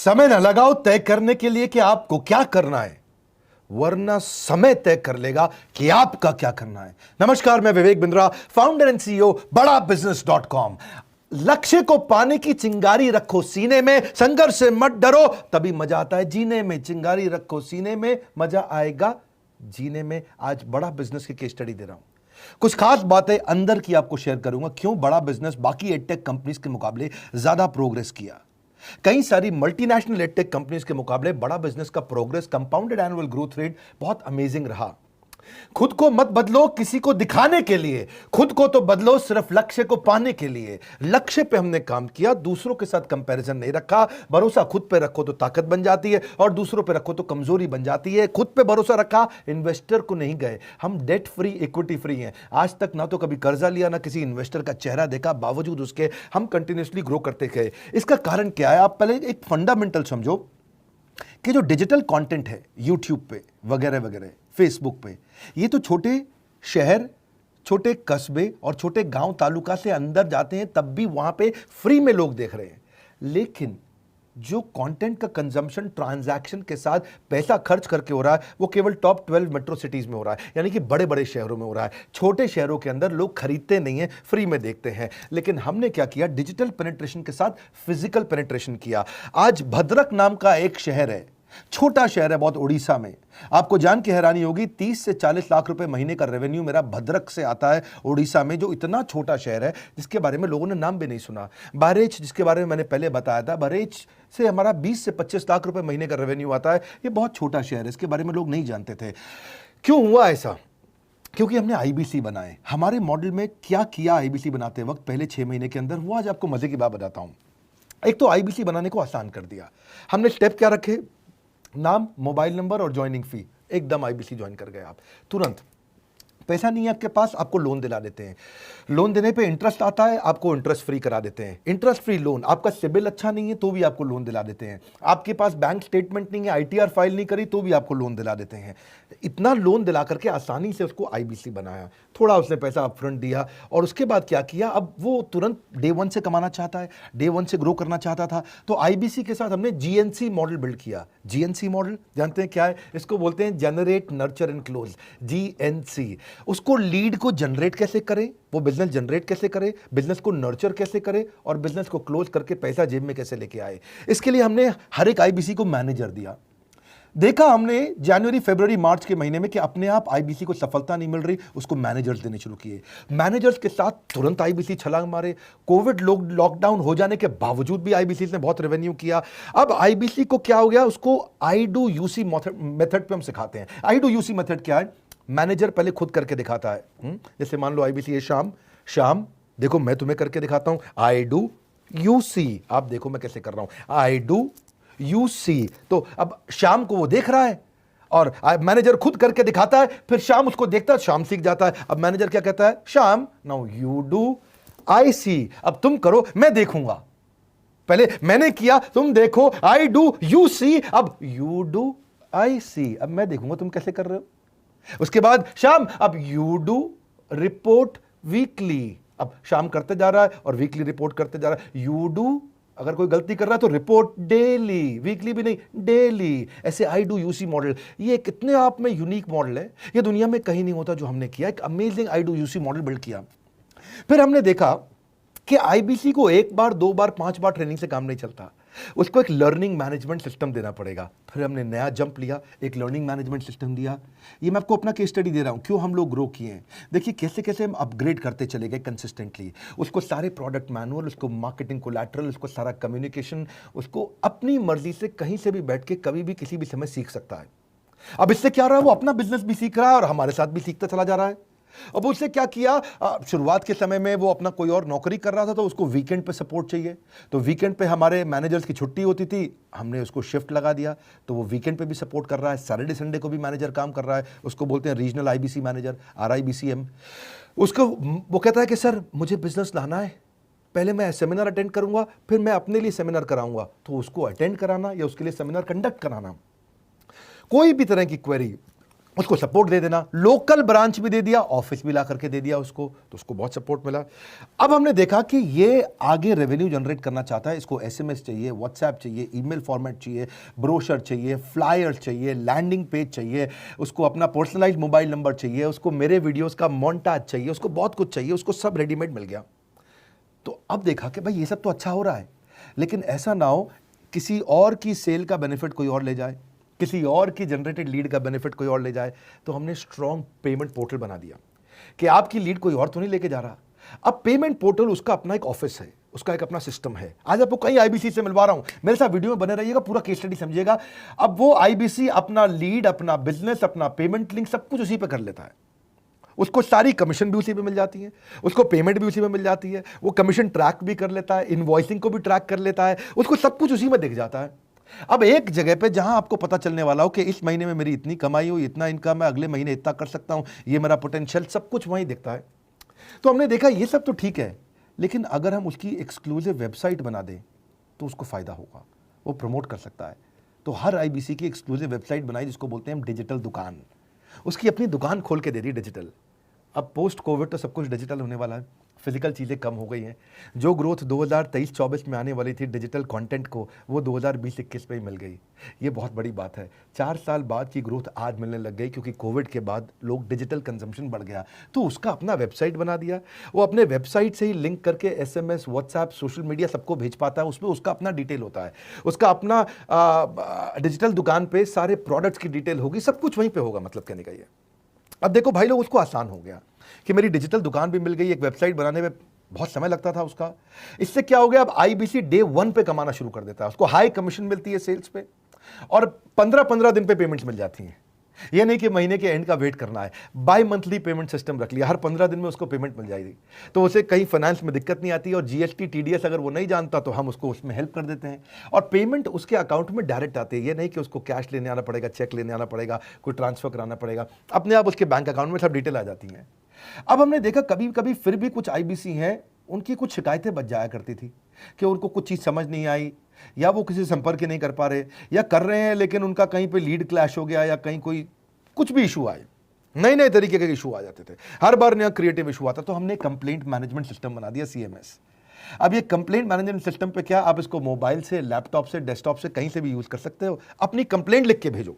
समय न लगाओ तय करने के लिए कि आपको क्या करना है, वरना समय तय कर लेगा कि आपका क्या करना है। नमस्कार, मैं Vivek Bindra, founder and CEO बड़ा बिजनेस.com। लक्ष्य को पाने की चिंगारी रखो सीने में, संघर्ष से मत डरो, तभी मजा आता है जीने में। चिंगारी रखो सीने में, मजा आएगा जीने में। आज बड़ा बिजनेस की केस स्टडी दे रहा हूं, कुछ खास बातें अंदर की आपको शेयर करूंगा, क्यों बड़ा बिजनेस बाकी एडटेक कंपनीज के मुकाबले ज्यादा प्रोग्रेस किया। कई सारी मल्टीनेशनल एडटेक कंपनीज के मुकाबले बड़ा बिजनेस का progress, compounded annual growth rate बहुत अमेजिंग रहा। खुद को मत बदलो किसी को दिखाने के लिए, खुद को तो बदलो सिर्फ लक्ष्य को पाने के लिए। लक्ष्य पे हमने काम किया, दूसरों के साथ कंपैरिजन नहीं रखा। भरोसा खुद पे रखो तो ताकत बन जाती है, और दूसरों पे रखो तो कमजोरी बन जाती है। खुद पे भरोसा रखा, इन्वेस्टर को नहीं गए। हम डेट फ्री, इक्विटी फ्री हैं। आज तक ना तो कभी कर्जा लिया, ना किसी इन्वेस्टर का चेहरा देखा, बावजूद उसके हम कंटिन्यूसली ग्रो करते गए। इसका कारण क्या है? आप पहले एक फंडामेंटल समझो कि जो डिजिटल कंटेंट है यूट्यूब पे वगैरह वगैरह, फेसबुक पे, ये तो छोटे शहर, छोटे कस्बे और छोटे गांव तालुका से अंदर जाते हैं, तब भी वहां पे फ्री में लोग देख रहे हैं। लेकिन जो कंटेंट का कंजम्पशन ट्रांजैक्शन के साथ पैसा खर्च करके हो रहा है, वो केवल टॉप 12 मेट्रो सिटीज में हो रहा है, यानी कि बड़े बड़े शहरों में हो रहा है। छोटे शहरों के अंदर लोग खरीदते नहीं है, फ्री में देखते हैं। लेकिन हमने क्या किया? डिजिटल पेनिट्रेशन के साथ फिजिकल पेनिट्रेशन किया। आज भद्रक नाम का एक शहर है, छोटा शहर है बहुत, उड़ीसा में। आपको जान के हैरानी होगी, 30 से 40 लाख रुपए महीने का रेवेन्यू मेरा भद्रक से आता है, उड़ीसा में, जो इतना छोटा शहर है जिसके बारे में लोगों ने नाम भी नहीं सुना। बहरेच, जिसके बारे में मैंने पहले बताया था, बहरेच से हमारा 20 से 25 लाख रुपए महीने का रेवेन्यू आता है। ये बहुत छोटा शहर है, इसके बारे में लोग नहीं जानते थे। क्यों हुआ ऐसा? क्योंकि हमने आईबीसी बनाए। हमारे मॉडल में क्या किया आईबीसी बनाते वक्त, पहले 6 महीने के अंदर, वो आज आपको मजे की बात बताता हूं। एक तो आईबीसी बनाने को आसान कर दिया हमने। स्टेप क्या रखे? नाम, मोबाइल नंबर और ज्वाइनिंग फी, एकदम आईबीसी ज्वाइन कर गए आप तुरंत। पैसा नहीं है आपके पास, आपको लोन दिला देते हैं। लोन देने पे इंटरेस्ट आता है, आपको इंटरेस्ट फ्री करा देते हैं। Interest free loan. आपका सिबिल अच्छा नहीं है तो भी आपको लोन दिला देते हैं। आपके पास बैंक स्टेटमेंट नहीं है, आईटीआर फाइल नहीं करी तो भी आपको लोन दिला देते हैं। इतना लोन दिला करके आसानी से उसको आईबीसी बनाया। थोड़ा उसने पैसा अपफ्रंट दिया, और उसके बाद क्या किया? अब वो तुरंत डे 1 से कमाना चाहता है, डे 1 से ग्रो करना चाहता था, तो आईबीसी के साथ हमने जीएनसी मॉडल बिल्ड किया। जीएनसी मॉडल जानते हैं क्या है? इसको बोलते हैं generate, nurture and close, GNC. उसको लीड को जनरेट कैसे करें, वो बिजनेस जनरेट कैसे करे, बिजनेस को नर्चर कैसे करे, और बिजनेस को क्लोज करके पैसा जेब में कैसे लेके आए। इसके लिए हमने हर एक आईबीसी को मैनेजर दिया। देखा हमने जनवरी, फरवरी, मार्च के महीने में कि अपने आप आईबीसी को सफलता नहीं मिल रही, उसको मैनेजर्स देने शुरू किए। मैनेजर्स के साथ तुरंत आईबीसी छलांग मारे। कोविड लॉकडाउन हो जाने के बावजूद भी आईबीसी ने बहुत रेवेन्यू किया। अब आईबीसी को क्या हो गया? उसको आई डू यूसी मेथड पे हम सिखाते हैं। आई डू यूसी मेथड क्या है? मैनेजर पहले खुद करके दिखाता है। जैसे मान लो आईबीसी है शाम, देखो मैं तुम्हें करके दिखाता हूं, आई डू यूसी। आप देखो मैं कैसे कर रहा हूं, आई डू यूसी। तो अब शाम को वो देख रहा है, और मैनेजर खुद करके दिखाता है, फिर शाम उसको देखता है, शाम सीख जाता है। अब मैनेजर क्या कहता है? शाम, नाउ यू डू, आई सी। अब तुम करो, मैं देखूंगा। पहले मैंने किया, तुम देखो, आई डू यू सी, अब यू डू आई सी। अब मैं देखूंगा तुम कैसे कर रहे हो। उसके बाद शाम, अब यू डू रिपोर्ट वीकली। अब शाम करते जा रहा है और वीकली रिपोर्ट करते जा रहा है। यू डू, अगर कोई गलती कर रहा है तो रिपोर्ट डेली, वीकली भी नहीं, डेली। ऐसे आई डू यूसी मॉडल, ये कितने आप में यूनिक मॉडल है, ये दुनिया में कहीं नहीं होता जो हमने किया। एक amazing I do UC model build किया। फिर हमने देखा कि आईबीसी को 1 बार, 2 बार, 5 बार ट्रेनिंग से काम नहीं चलता, उसको एक लर्निंग मैनेजमेंट सिस्टम देना पड़ेगा। फिर हमने नया जंप लिया, एक लर्निंग मैनेजमेंट सिस्टम दिया। ये मैं आपको अपना केस स्टडी दे रहा हूं, क्यों हम लोग ग्रो किए हैं। देखिए कैसे कैसे हम अपग्रेड करते चले गए कंसिस्टेंटली। उसको सारे प्रोडक्ट मैनुअल, उसको मार्केटिंग कोलैटरल, उसको सारा कम्युनिकेशन, उसको अपनी मर्जी से कहीं से भी बैठ के कभी भी किसी भी समय सीख सकता है। अब इससे क्या रहा है? वो अपना बिजनेस भी सीख रहा है और हमारे साथ भी सीखता चला जा रहा है। अब उससे क्या किया? शुरुआत के समय में वो अपना कोई और नौकरी कर रहा था, तो उसको वीकेंड पे सपोर्ट चाहिए। तो वीकेंड पे हमारे मैनेजर्स की छुट्टी होती थी, हमने उसको शिफ्ट लगा दिया, तो वो वीकेंड पे भी सपोर्ट कर रहा है। सैटरडे संडे को भी मैनेजर काम कर रहा है, उसको बोलते हैं रीजनल आईबीसी मैनेजर, RIBCM। उसको वो कहता है कि सर मुझे बिजनेस लाना है, पहले मैं सेमिनार अटेंड करूंगा, फिर मैं अपने लिए सेमिनार कराऊंगा। तो उसको अटेंड कराना या उसके लिए सेमिनार कंडक्ट कराना, कोई भी तरह की क्वेरी, उसको सपोर्ट दे देना, लोकल ब्रांच भी दे दिया, ऑफिस भी ला करके दे दिया उसको, तो उसको बहुत सपोर्ट मिला। अब हमने देखा कि ये आगे रेवेन्यू जनरेट करना चाहता है, इसको एसएमएस चाहिए, व्हाट्सएप चाहिए, ईमेल फॉर्मेट चाहिए, ब्रोशर चाहिए, फ्लायर चाहिए, लैंडिंग पेज चाहिए, उसको अपना पर्सनलाइज मोबाइल नंबर चाहिए, उसको मेरे वीडियोस का मोन्टाज चाहिए, उसको बहुत कुछ चाहिए, उसको सब रेडीमेड मिल गया। तो अब देखा कि भाई ये सब तो अच्छा हो रहा है, लेकिन ऐसा ना हो किसी और की सेल का बेनिफिट कोई और ले जाए, किसी और की जनरेटेड लीड का बेनिफिट कोई और ले जाए। तो हमने स्ट्रॉन्ग पेमेंट पोर्टल बना दिया कि आपकी लीड कोई और तो नहीं लेके जा रहा। अब पेमेंट पोर्टल उसका अपना एक ऑफिस है, उसका एक अपना सिस्टम है। आज आपको कई आईबीसी से मिलवा रहा हूं, मेरे साथ वीडियो में बने रहिएगा, पूरा केस स्टडी समझिएगा। अब वो आईबीसी अपना लीड, अपना बिजनेस, अपना पेमेंट लिंक सब कुछ उसी पे कर लेता है। उसको सारी कमीशन भी उसी पे मिल जाती है, उसको पेमेंट भी उसी में मिल जाती है, वो कमीशन ट्रैक भी कर लेता है, इनवॉइसिंग को भी ट्रैक कर लेता है, उसको सब कुछ उसी में दिख जाता है। अब एक जगह पे जहां आपको पता चलने वाला हो कि इस महीने में मेरी इतनी कमाई हुई, इतना इनकम है, अगले महीने इतना कर सकता हूं, ये मेरा पोटेंशियल, सब कुछ वहीं दिखता है। तो हमने देखा ये सब तो ठीक है, लेकिन अगर हम उसकी एक्सक्लूसिव वेबसाइट बना दें तो उसको फायदा होगा, वो प्रमोट कर सकता है। तो हर आईबीसी की एक्सक्लूसिव वेबसाइट बनाई, जिसको बोलते हैं हम डिजिटल दुकान। उसकी अपनी दुकान खोल के दे दी डिजिटल। अब पोस्ट कोविड तो सब कुछ डिजिटल होने वाला है, फिजिकल चीज़ें कम हो गई हैं। जो ग्रोथ 2023-24 में आने वाली थी डिजिटल कंटेंट को, वो 2020-21 में ही मिल गई। ये बहुत बड़ी बात है। 4 साल बाद की ग्रोथ आज मिलने लग गई, क्योंकि कोविड के बाद लोग डिजिटल कंजम्पशन बढ़ गया। तो उसका अपना वेबसाइट बना दिया, वो अपने वेबसाइट से ही लिंक करके एसएमएस, व्हाट्सएप, सोशल मीडिया सब को भेज पाता है। उसमें उसका अपना डिटेल होता है, उसका अपना डिजिटल दुकान पे सारे प्रोडक्ट्स की डिटेल होगी, सब कुछ वहीं पर होगा। मतलब कहने का ये, अब देखो भाई लोग, उसको आसान हो गया कि मेरी डिजिटल दुकान भी मिल गई। एक वेबसाइट बनाने में बहुत समय लगता था उसका। इससे क्या हो गया, अब आईबीसी डे 1 पे कमाना शुरू कर देता है। उसको हाई कमीशन मिलती है सेल्स पे, और 15-15 दिन पे पेमेंट्स मिल जाती हैं। ये नहीं कि महीने के एंड का वेट करना है, बाई मंथली पेमेंट सिस्टम रख लिया, हर 15 दिन में उसको पेमेंट मिल जाएगी। तो उसे कहीं फाइनेंस में दिक्कत नहीं आती, और जीएसटी, टीडीएस अगर वो नहीं जानता तो हम उसको उसमें हेल्प कर देते हैं, और पेमेंट उसके अकाउंट में डायरेक्ट आती है। ये नहीं कि उसको कैश लेने आना पड़ेगा, चेक लेने आना पड़ेगा, कोई ट्रांसफर कराना पड़ेगा, अपने आप उसके बैंक अकाउंट में सब डिटेल आ जाती हैं। अब हमने देखा कभी कभी फिर भी कुछ आईबीसी हैं, उनकी कुछ शिकायतें बच जाया करती थी कि उनको कुछ चीज़ समझ नहीं आई, या वो किसी से संपर्क ही नहीं कर पा रहे, या कर रहे हैं लेकिन उनका कहीं पे लीड क्लैश हो गया, या कहीं कोई कुछ भी इशू आए, नए नए तरीके के इशू आ जाते थे, हर बार नया क्रिएटिव इशू आता। तो हमने कंप्लेंट मैनेजमेंट सिस्टम बना दिया, सीएमएस। अब ये कंप्लेंट मैनेजमेंट सिस्टम पे क्या, आप इसको मोबाइल से, लैपटॉप से, डेस्कटॉप से, कहीं से भी यूज कर सकते हो। अपनी कंप्लेंट लिख के भेजो,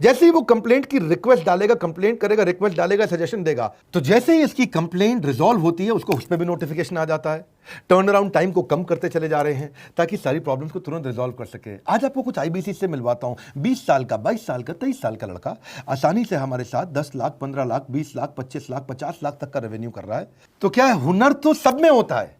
जैसे ही वो कंप्लेंट की रिक्वेस्ट डालेगा, कंप्लेंट करेगा, रिक्वेस्ट डालेगा, सजेशन देगा, तो जैसे ही इसकी कंप्लेंट रिजॉल्व होती है उसको उस पर भी नोटिफिकेशन आ जाता है। टर्न अराउंड टाइम को कम करते चले जा रहे हैं ताकि सारी प्रॉब्लम्स को तुरंत रिजॉल्व कर सके। आज आपको कुछ आईबीसी से मिलवाता हूं। 20 साल का, 22 साल का, 23 साल का लड़का आसानी से हमारे साथ 10 लाख, 15 लाख, 20 लाख, 25 लाख, 50 लाख तक का रेवेन्यू कर रहा है। तो क्या है, हुनर तो सब में होता है,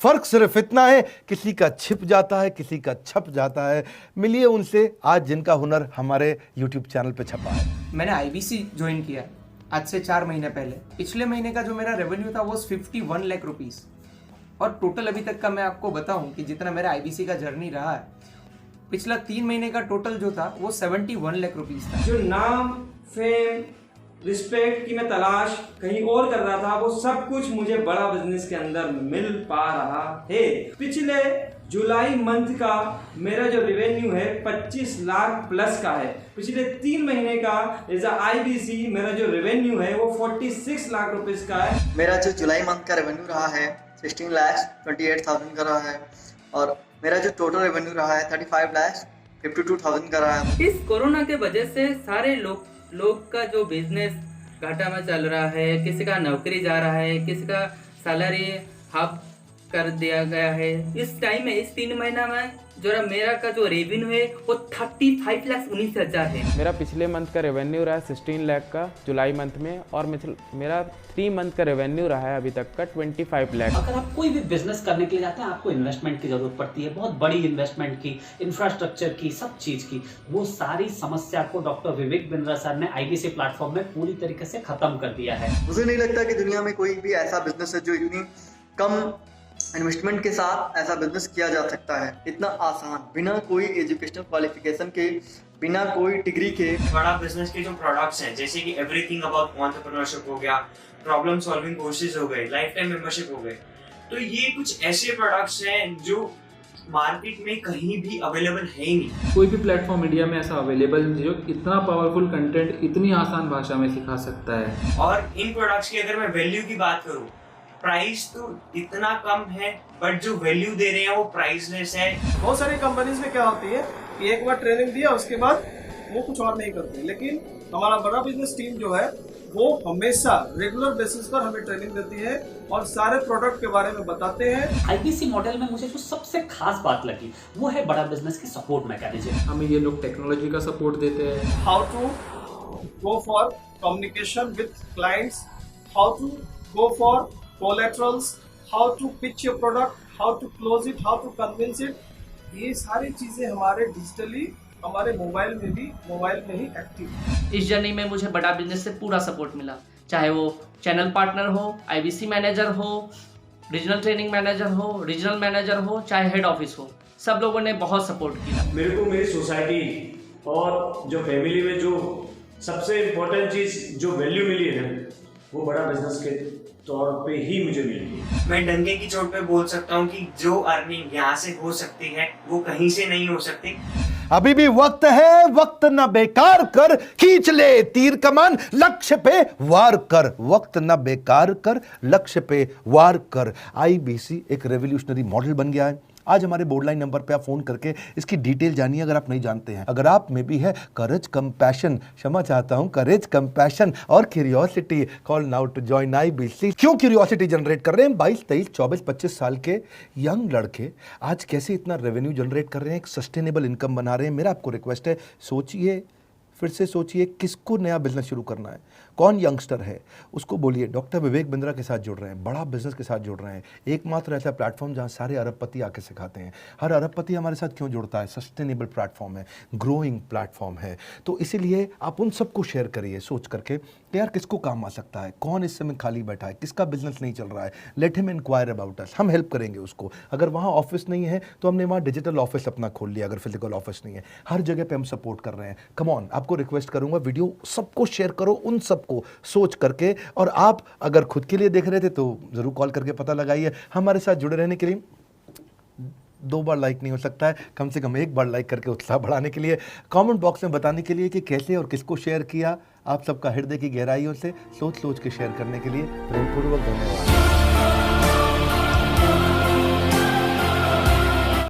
फर्क सिर्फ इतना है किसी का छिप जाता है, किसी का छप जाता है। मिलिए उनसे आज जिनका हुनर हमारे YouTube चैनल पे छपा है। मैंने आईबीसी ज्वाइन किया आज से 4 महीने पहले। पिछले महीने का जो मेरा रेवेन्यू था वो 51 लाख रुपीस, और टोटल अभी तक का मैं आपको बताऊं कि जितना मेरा आईबीसी का जर्नी रहा है, पिछला 3 महीने का टोटल जो था वो 71 लाख रुपीस था। जो नाम, फेम, रिस्पेक्ट की मैं तलाश कहीं और कर रहा था, वो सब कुछ मुझे बड़ा बिजनेस के अंदर मिल पा रहा है। पिछले जुलाई मंथ का मेरा जो रेवेन्यू है 25 लाख प्लस का है। पिछले 3 महीने का एज आईबीसी मेरा जो रेवेन्यू है वो 46 लाख रुपीस का है। मेरा जो जुलाई मंथ का रेवेन्यू रहा है 16,28,000 का रहा है, और मेरा जो टोटल रेवेन्यू रहा है 35,52,000 का रहा है। इस कोरोना के वजह से सारे लोग का जो बिजनेस घाटा में चल रहा है, किसी का नौकरी जा रहा है, किसी का सैलरी हाफ कर दिया गया है। इस टाइम में, इस 3 महीना में जो मेरा का जो रेवेन्यू है वो 35,19,000 है। मेरा पिछले मंथ का रेवेन्यू रहा है 16 लाख का जुलाई मंथ में, और मेरा 3 मंथ का रेवेन्यू रहा है अभी तक का 25 लाख। अगर आप कोई भी बिजनेस करने के लिए जाते हैं, आपको इन्वेस्टमेंट की जरूरत पड़ती है, बहुत बड़ी इन्वेस्टमेंट की, इंफ्रास्ट्रक्चर की, सब चीज की। वो सारी समस्या को डॉक्टर विवेक बिंद्रा सर ने आईबीसी प्लेटफॉर्म में पूरी तरीके से खत्म कर दिया है। मुझे नहीं लगता कि दुनिया में कोई भी ऐसा बिजनेस है जो इतनी कम इन्वेस्टमेंट के साथ ऐसा बिजनेस किया जा सकता है, इतना आसान, बिना कोई एजुकेशनल क्वालिफिकेशन के, बिना कोई डिग्री के। बड़ा बिजनेस के जो प्रोडक्ट्स हैं, जैसे कि एवरीथिंग अबाउट एंटरप्रेन्योरशिप हो गया, प्रॉब्लम सॉल्विंग कोर्सेज हो गए, लाइफ टाइम मेंबरशिप हो गए, तो ये कुछ ऐसे प्रोडक्ट्स हैं जो मार्केट में कहीं भी अवेलेबल है ही नहीं। कोई भी प्लेटफॉर्म इंडिया में ऐसा अवेलेबल नहीं जो इतना पावरफुल कंटेंट इतनी आसान भाषा में सिखा सकता है। और इन प्रोडक्ट्स की अगर मैं वैल्यू की बात करूं, प्राइस तो इतना कम है बट जो वैल्यू दे रहे हैं वो प्राइसलेस है। बहुत सारी कंपनीज में क्या होती है कि एक बार ट्रेनिंग दिया उसके बाद वो कुछ और नहीं करते, लेकिन हमारा बड़ा बिजनेस टीम जो है वो हमेशा रेगुलर बेसिस पर हमें ट्रेनिंग देती है और सारे प्रोडक्ट के बारे में बताते हैं। आईबीसी मॉडल में मुझे जो सबसे खास बात लगी वो है बड़ा बिजनेस की सपोर्ट मैकेनिज्म। हमें ये लोग टेक्नोलॉजी का सपोर्ट देते हैं। How to go for communication with clients, how to go for collaterals, how to pitch your product, how to close it, how to convince it, ये सारी चीजें हमारे डिजिटली हमारे मोबाइल में ही एक्टिव है। इस जर्नी में मुझे बड़ा बिजनेस से पूरा सपोर्ट मिला, चाहे वो चैनल पार्टनर हो, आईबीसी मैनेजर हो, रीजनल ट्रेनिंग मैनेजर हो, रीजनल मैनेजर हो, चाहे हेड ऑफिस हो, सब लोगों ने बहुत सपोर्ट किया। मेरे को मेरी सोसाइटी और जो फैमिली में जो सबसे इम्पोर्टेंट चीज़ जो वैल्यू मिली है ना, वो बड़ा बिजनेस के तौर पे ही मुझे मिली है। मैं डंके की चोट पे बोल सकता हूँ कि जो अर्निंग यहाँ से हो सकती है वो कहीं से नहीं हो सकती। अभी भी वक्त है, वक्त न बेकार कर, खींच ले तीर कमान, लक्ष्य पे वार कर, वक्त न बेकार कर, लक्ष्य पे वार कर। आईबीसी एक रेवोल्यूशनरी मॉडल बन गया है। आज हमारे बोर्डलाइन नंबर पे आप फोन करके इसकी डिटेल जानिए अगर आप नहीं जानते हैं। अगर आप में भी है करेज, कंपैशन, क्षमा चाहता हूं, करेज, कंपैशन और curiosity, call now to join IBC. क्यों क्यूरियोसिटी जनरेट कर रहे हैं? 22, 23, 24, 25 साल के यंग लड़के आज कैसे इतना रेवेन्यू जनरेट कर रहे हैं, एक सस्टेनेबल इनकम बना रहे हैं। मेरा आपको रिक्वेस्ट है, सोचिए, फिर से सोचिए, किसको नया बिजनेस शुरू करना है, कौन यंगस्टर है, उसको बोलिए डॉक्टर विवेक बिंद्रा के साथ जुड़ रहे हैं, बड़ा बिजनेस के साथ जुड़ रहे हैं। एकमात्र ऐसा प्लेटफॉर्म जहां सारे अरबपति आके सिखाते हैं। हर अरबपति हमारे साथ क्यों जुड़ता है? सस्टेनेबल प्लेटफॉर्म है, ग्रोइंग प्लेटफॉर्म है। तो इसीलिए आप उन सबको शेयर करिए सोच करके कि यार किसको काम आ सकता है, कौन इस समय खाली बैठा है, किसका बिजनेस नहीं चल रहा है, let him enquire about us, हम हेल्प करेंगे उसको। अगर वहाँ ऑफिस नहीं है तो हमने वहाँ डिजिटल ऑफिस अपना खोल लिया, अगर फिजिकल ऑफिस नहीं है, हर जगह पे हम सपोर्ट कर रहे हैं। कम ऑन, आपको रिक्वेस्ट करूंगा वीडियो सबको शेयर करो, उन सबको सोच करके। और आप अगर खुद के लिए देख रहे थे तो जरूर कॉल करके पता लगाइए। हमारे साथ जुड़े रहने के लिए 2 बार लाइक नहीं हो सकता है, कम से कम 1 बार लाइक करके उत्साह बढ़ाने के लिए, कमेंट बॉक्स में बताने के लिए कि कैसे और किसको शेयर किया। आप सबका हृदय की गहराइयों से सोच सोच के शेयर करने के लिए प्रेमपूर्वक धन्यवाद।